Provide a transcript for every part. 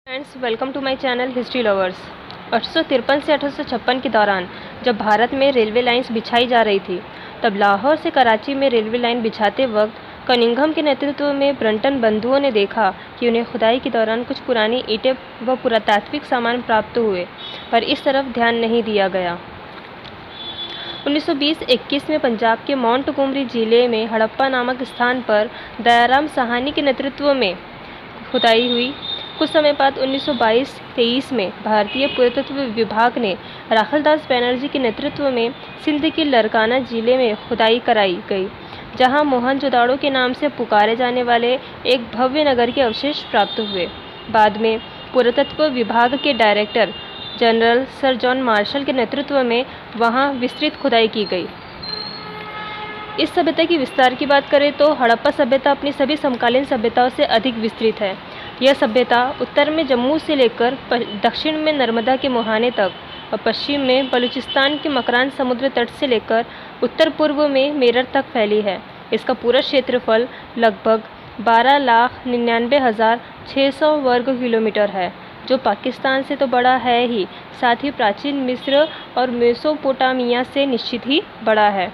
Friends, welcome to my channel history lovers. 1853 से 1856 के दौरान जब भारत में रेलवे लाइंस बिछाई जा रही थी, तब लाहौर से कराची में रेलवे लाइन बिछाते वक्त कनिंघम के नेतृत्व में ब्रंटन बंधुओं ने देखा कि उन्हें खुदाई के दौरान कुछ पुरानी ईंटें व पुरातात्विक सामान प्राप्त हुए, पर इस तरफ ध्यान नहीं दिया गया। 1920-21 में पंजाब के मोंटगोमरी जिले में हड़प्पा नामक स्थान पर दयाराम साहनी के नेतृत्व में खुदाई हुई। कुछ समय बाद 1922-23 में भारतीय पुरातत्व विभाग ने राखलदास बनर्जी के नेतृत्व में सिंध के लरकाना जिले में खुदाई कराई गई, जहां मोहनजोदाड़ो के नाम से पुकारे जाने वाले एक भव्य नगर के अवशेष प्राप्त हुए। बाद में पुरातत्व विभाग के director general sir John Marshall के नेतृत्व में वहां विस्तृत खुदाई की गई। इस सभ्यता की विस्तार की बात करें तो हड़प्पा सभ्यता अपनी सभी समकालीन सभ्यताओं से अधिक विस्तृत है। यह सभ्यता उत्तर में जम्मू से लेकर दक्षिण में नर्मदा के मुहाने तक और पश्चिम में बलूचिस्तान के मकरान समुद्र तट से लेकर उत्तर पूर्व में मेरठ तक फैली है। इसका पूरा क्षेत्रफल लगभग 12,99,600 वर्ग किलोमीटर है, जो पाकिस्तान से तो बड़ा है ही, साथ ही प्राचीन मिस्र और मेसोपोटामिया से निश्चित ही बड़ा है।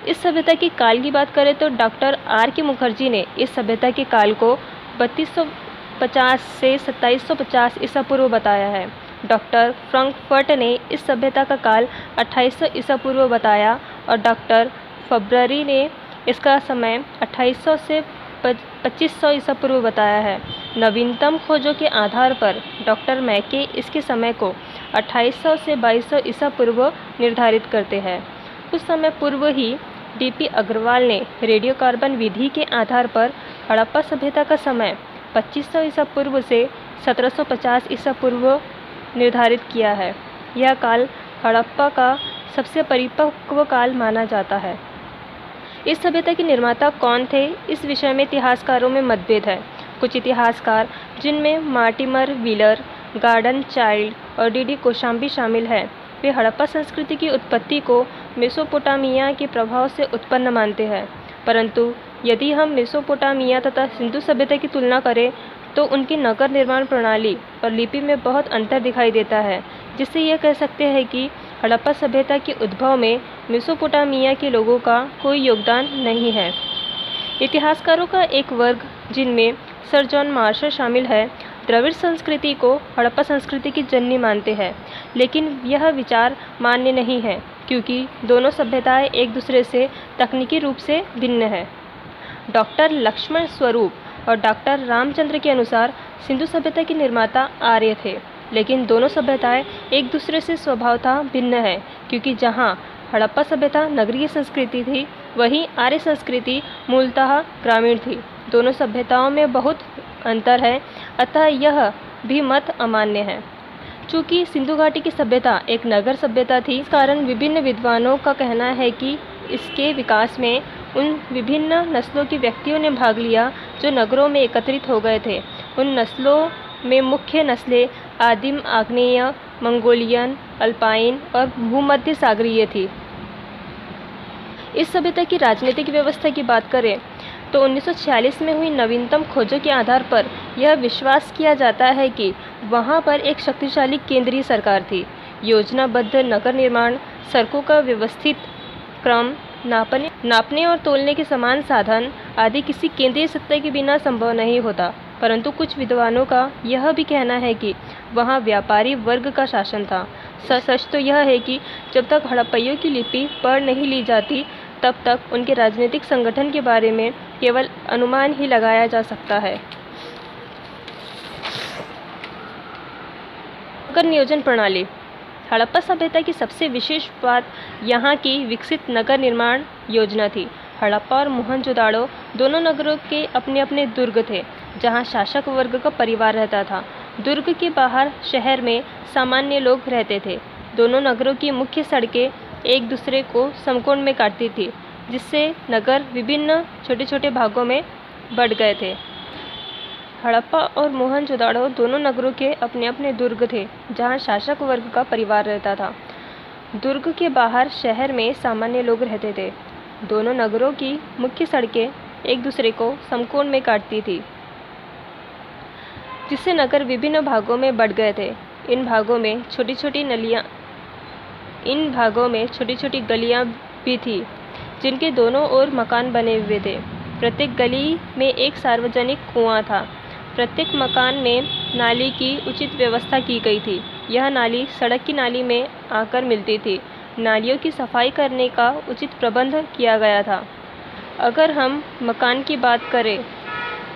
इस सभ्यता के काल की बात करें तो डॉक्टर आर के मुखर्जी ने इस सभ्यता के काल को 3250 से 2750 ईसा पूर्व बताया है। डॉक्टर फ्रैंकफर्ट ने इस सभ्यता का काल 2800 ईसा पूर्व बताया और डॉक्टर फब्ररी ने इसका समय 2800 से 2500 ईसा पूर्व बताया है। नवीनतम खोजों के आधार पर डॉक्टर मैके इसके समय को 2800 से 2200 ईसा पूर्व निर्धारित करते हैं। कुछ समय पूर्व ही डीपी अग्रवाल ने रेडियोकार्बन विधि के आधार पर हड़प्पा सभ्यता का समय 2500 ईसा पूर्व से 1750 ईसा पूर्व निर्धारित किया है। यह काल हड़प्पा का सबसे परिपक्व काल माना जाता है। इस सभ्यता के निर्माता कौन थे, इस विषय में इतिहासकारों में मतभेद है। कुछ इतिहासकार, जिनमें मार्टिमर व्हीलर, गार्डन चाइल्ड और डीडी कोशाम्बी शामिल हैं, वे हड़प्पा संस्कृति की उत्पत्ति को मेसोपोटामिया के प्रभाव से उत्पन्न मानते हैं। परंतु यदि हम मेसोपोटामिया तथा सिंधु सभ्यता की तुलना करें तो उनकी नगर निर्माण प्रणाली और लिपि में बहुत अंतर दिखाई देता है, जिससे यह कह सकते हैं कि हड़प्पा सभ्यता के उद्भव में मेसोपोटामिया के लोगों का कोई योगदान नहीं है। इतिहासकारों का एक वर्ग, जिनमें सर जॉन मार्शल शामिल है, द्रविड़ संस्कृति को हड़प्पा संस्कृति की जननी मानते हैं, लेकिन यह विचार मान्य नहीं है क्योंकि दोनों सभ्यताएं एक दूसरे से तकनीकी रूप से भिन्न हैं। डॉक्टर लक्ष्मण स्वरूप और डॉक्टर रामचंद्र के अनुसार सिंधु सभ्यता के निर्माता आर्य थे, लेकिन दोनों सभ्यताएं एक दूसरे से स्वभावतः भिन्न हैं, क्योंकि जहां हड़प्पा सभ्यता नगरीय संस्कृति थी, वहीं आर्य संस्कृति मूलतः ग्रामीण थी। दोनों सभ्यताओं में बहुत अंतर है, अतः यह भी मत अमान्य है। चूँकि सिंधु घाटी की सभ्यता एक नगर सभ्यता थी, इस कारण विभिन्न विद्वानों का कहना है कि इसके विकास में उन विभिन्न नस्लों के व्यक्तियों ने भाग लिया जो नगरों में एकत्रित हो गए थे। उन नस्लों में मुख्य नस्लें आदिम आग्नेय, मंगोलियन, अल्पाइन और भूमध्य सागरीय थी। इस सभ्यता की राजनीतिक व्यवस्था की बात करें तो 1946 में हुई नवीनतम खोजों के आधार पर यह विश्वास किया जाता है कि वहां पर एक शक्तिशाली केंद्रीय सरकार थी। योजनाबद्ध नगर निर्माण, सड़कों का व्यवस्थित क्रम, नापने और तोलने के समान साधन आदि किसी केंद्रीय सत्ता के बिना संभव नहीं होता। परंतु कुछ विद्वानों का यह भी कहना है कि वहां व्यापारी वर्ग का शासन था। सच तो यह है कि जब तक हड़प्पइयों की लिपि पढ़ नहीं ली जाती, तब तक उनके राजनीतिक संगठन के बारे में केवल अनुमान ही लगाया जा सकता है। नगर नियोजन प्रणाली। हड़प्पा सभ्यता की सबसे विशेष बात यहाँ की विकसित नगर निर्माण योजना थी। हड़प्पा और मोहनजोदाड़ो दोनों नगरों के अपने अपने दुर्ग थे, जहाँ शासक वर्ग का परिवार रहता था। दुर्ग के बाहर शहर में सामान्य लोग रहते थे। दोनों नगरों की मुख्य सड़कें एक दूसरे को समकोण में काटती थी, जिससे नगर विभिन्न छोटे छोटे भागों में बढ़ गए थे। हड़प्पा और मोहनजोदाड़ो दोनों नगरों के अपने अपने दुर्ग थे, जहां शासक वर्ग का परिवार रहता था। दुर्ग के बाहर शहर में सामान्य लोग रहते थे। दोनों नगरों की मुख्य सड़कें एक दूसरे को समकोण में काटती थी। जिससे नगर विभिन्न भागों में बँट गए थे। इन भागों में छोटी छोटी गलियां भी थी, जिनके दोनों ओर मकान बने हुए थे। प्रत्येक गली में एक सार्वजनिक कुआं था। प्रत्येक मकान में नाली की उचित व्यवस्था की गई थी। यह नाली सड़क की नाली में आकर मिलती थी। नालियों की सफाई करने का उचित प्रबंध किया गया था। अगर हम मकान की बात करें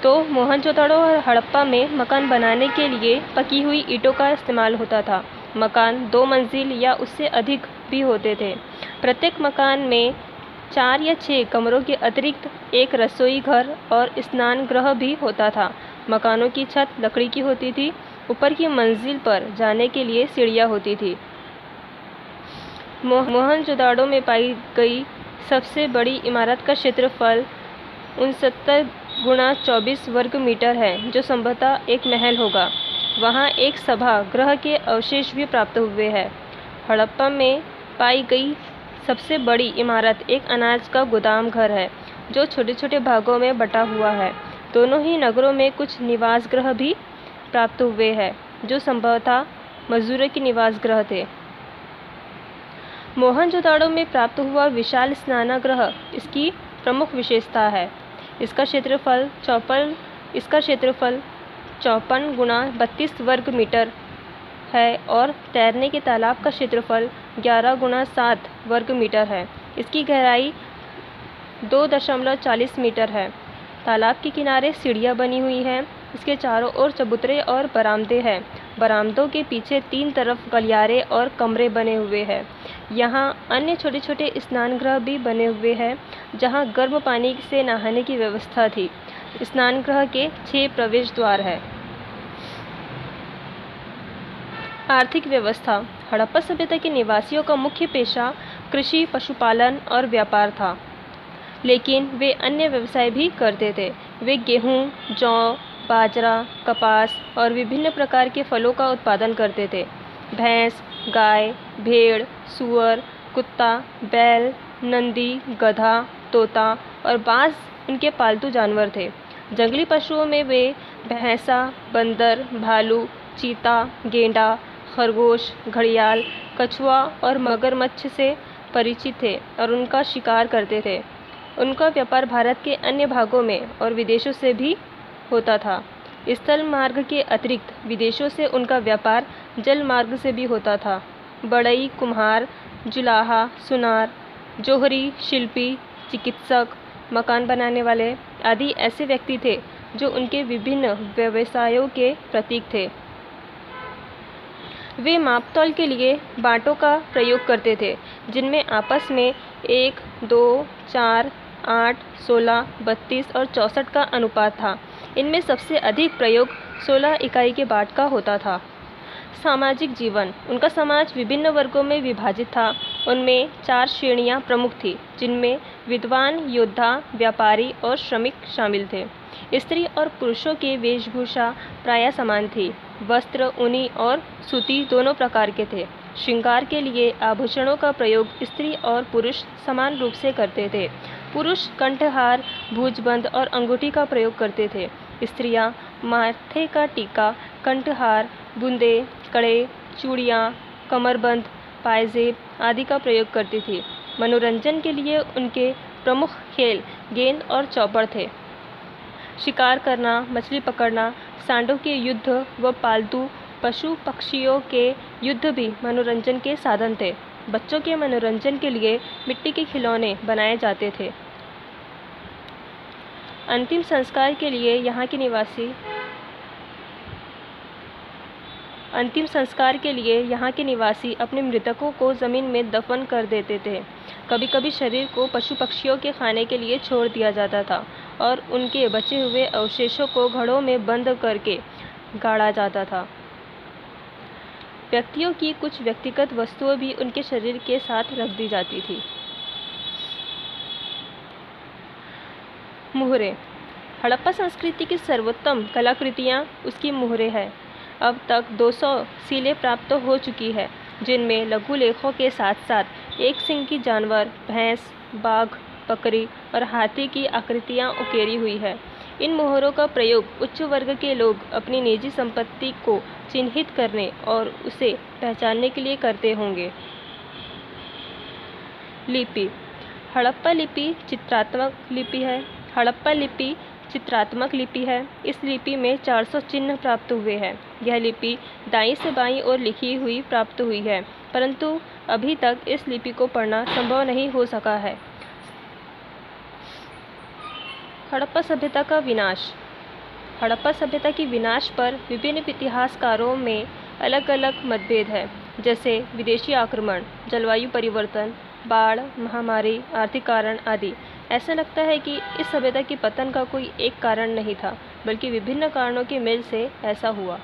तो मोहनजोदड़ो और हड़प्पा में मकान बनाने के लिए पकी हुई ईंटों का इस्तेमाल होता था। मकान 2 मंजिल या उससे अधिक भी होते थे। प्रत्येक मकान में 4 या 6 कमरों के अतिरिक्त एक रसोई घर और स्नान गृह भी होता था। मकानों की छत लकड़ी की होती थी। ऊपर की मंजिल पर जाने के लिए सीढ़ियाँ होती थी। मोहनजोदड़ो में पाई गई सबसे बड़ी इमारत का क्षेत्रफल 69 गुणा 24 वर्ग मीटर है, जो संभवतः एक महल होगा। वहाँ एक सभा गृह के अवशेष भी प्राप्त हुए हैं। हड़प्पा में पाई गई सबसे बड़ी इमारत एक अनाज का गोदाम घर है, जो छोटे छोटे भागों में बटा हुआ है। दोनों ही नगरों में कुछ निवास गृह भी प्राप्त हुए हैं, जो संभवतः मजदूरों के निवास गृह थे। मोहनजोदड़ो में प्राप्त हुआ विशाल स्नानगृह इसकी प्रमुख विशेषता है। इसका क्षेत्रफल 54 गुणा 32 वर्ग मीटर है और तैरने के तालाब का क्षेत्रफल 11 गुणा 7 वर्ग मीटर है। इसकी गहराई 2.40 मीटर है। तालाब के किनारे सीढ़ियाँ बनी हुई हैं। इसके चारों ओर चबूतरे और बरामदे हैं। बरामदों के पीछे 3 तरफ गलियारे और कमरे बने हुए हैं। यहाँ अन्य छोटे छोटे स्नानगृह भी बने हुए हैं, जहाँ गर्म पानी से नहाने की व्यवस्था थी। स्नानगृह के 6 प्रवेश द्वार हैं। आर्थिक व्यवस्था। हड़प्पा सभ्यता के निवासियों का मुख्य पेशा कृषि, पशुपालन और व्यापार था, लेकिन वे अन्य व्यवसाय भी करते थे। वे गेहूँ, जौ, बाजरा, कपास और विभिन्न प्रकार के फलों का उत्पादन करते थे। भैंस, गाय, भेड़, सूअर, कुत्ता, बैल, नंदी, गधा, तोता और बाज़ उनके पालतू जानवर थे। जंगली पशुओं में वे भैंसा, बंदर, भालू, चीता, गेंडा, खरगोश, घड़ियाल, कछुआ और मगरमच्छ से परिचित थे और उनका शिकार करते थे। उनका व्यापार भारत के अन्य भागों में और विदेशों से भी होता था। स्थल मार्ग के अतिरिक्त विदेशों से उनका व्यापार जल मार्ग से भी होता था। बढ़ई, कुम्हार, जुलाहा, सुनार, जोहरी, शिल्पी, चिकित्सक, मकान बनाने वाले आदि ऐसे व्यक्ति थे जो उनके विभिन्न व्यवसायों के प्रतीक थे। वे मापतौल के लिए बाँटों का प्रयोग करते थे, जिनमें आपस में 1, 2, 4, 8, 16, 32 और 64 का अनुपात था। इनमें सबसे अधिक प्रयोग 16 इकाई के बाट का होता था। सामाजिक जीवन। उनका समाज विभिन्न वर्गों में विभाजित था। उनमें 4 श्रेणियां प्रमुख थीं, जिनमें विद्वान, योद्धा, व्यापारी और श्रमिक शामिल थे। स्त्री और पुरुषों की वेशभूषा प्रायः समान थी। वस्त्र ऊनी और सूती दोनों प्रकार के थे। श्रृंगार के लिए आभूषणों का प्रयोग स्त्री और पुरुष समान रूप से करते थे। पुरुष कंठहार, भुजबंद और अंगूठी का प्रयोग करते थे। स्त्रियां माथे का टीका, कंठहार, बूंदे, कड़े, चूड़ियाँ, कमरबंद, पायजेब आदि का प्रयोग करती थी। मनोरंजन के लिए उनके प्रमुख खेल गेंद और चौपड़ थे। शिकार करना, मछली पकड़ना, सांडों के युद्ध व पालतू पशु पक्षियों के युद्ध भी मनोरंजन के साधन थे। बच्चों के मनोरंजन के लिए मिट्टी के खिलौने बनाए जाते थे। अंतिम संस्कार के लिए यहाँ के निवासी अपने मृतकों को ज़मीन में दफन कर देते थे। कभी कभी शरीर को पशु पक्षियों के खाने के लिए छोड़ दिया जाता था और उनके बचे हुए अवशेषों को घड़ों में बंद करके गाड़ा जाता था। व्यक्तियों की कुछ व्यक्तिगत वस्तुएं भी उनके शरीर के साथ रख दी जाती थी। मुहरें। हड़प्पा संस्कृति की सर्वोत्तम कलाकृतियाँ उसकी मुहरें हैं। अब तक 200 सीलें प्राप्त हो चुकी है, जिनमें लघु लेखों के साथ साथ एक सिंग की जानवर, भैंस, बाघ, बकरी और हाथी की आकृतियाँ उकेरी हुई है। इन मोहरों का प्रयोग उच्च वर्ग के लोग अपनी निजी संपत्ति को चिन्हित करने और उसे पहचानने के लिए करते होंगे। लिपि। हड़प्पा लिपि चित्रात्मक लिपि है। इस लिपि में 400 चिन्ह प्राप्त हुए हैं। यह लिपि दाईं से बाईं ओर लिखी हुई प्राप्त हुई है, परंतु अभी तक इस लिपि को पढ़ना संभव नहीं हो सका है। हड़प्पा सभ्यता का विनाश। हड़प्पा सभ्यता की विनाश पर विभिन्न इतिहासकारों में अलग अलग मतभेद है, जैसे विदेशी आक्रमण, जलवायु परिवर्तन, बाढ़, महामारी, आर्थिक कारण आदि। ऐसा लगता है कि इस सभ्यता के पतन का कोई एक कारण नहीं था, बल्कि विभिन्न कारणों के मेल से ऐसा हुआ।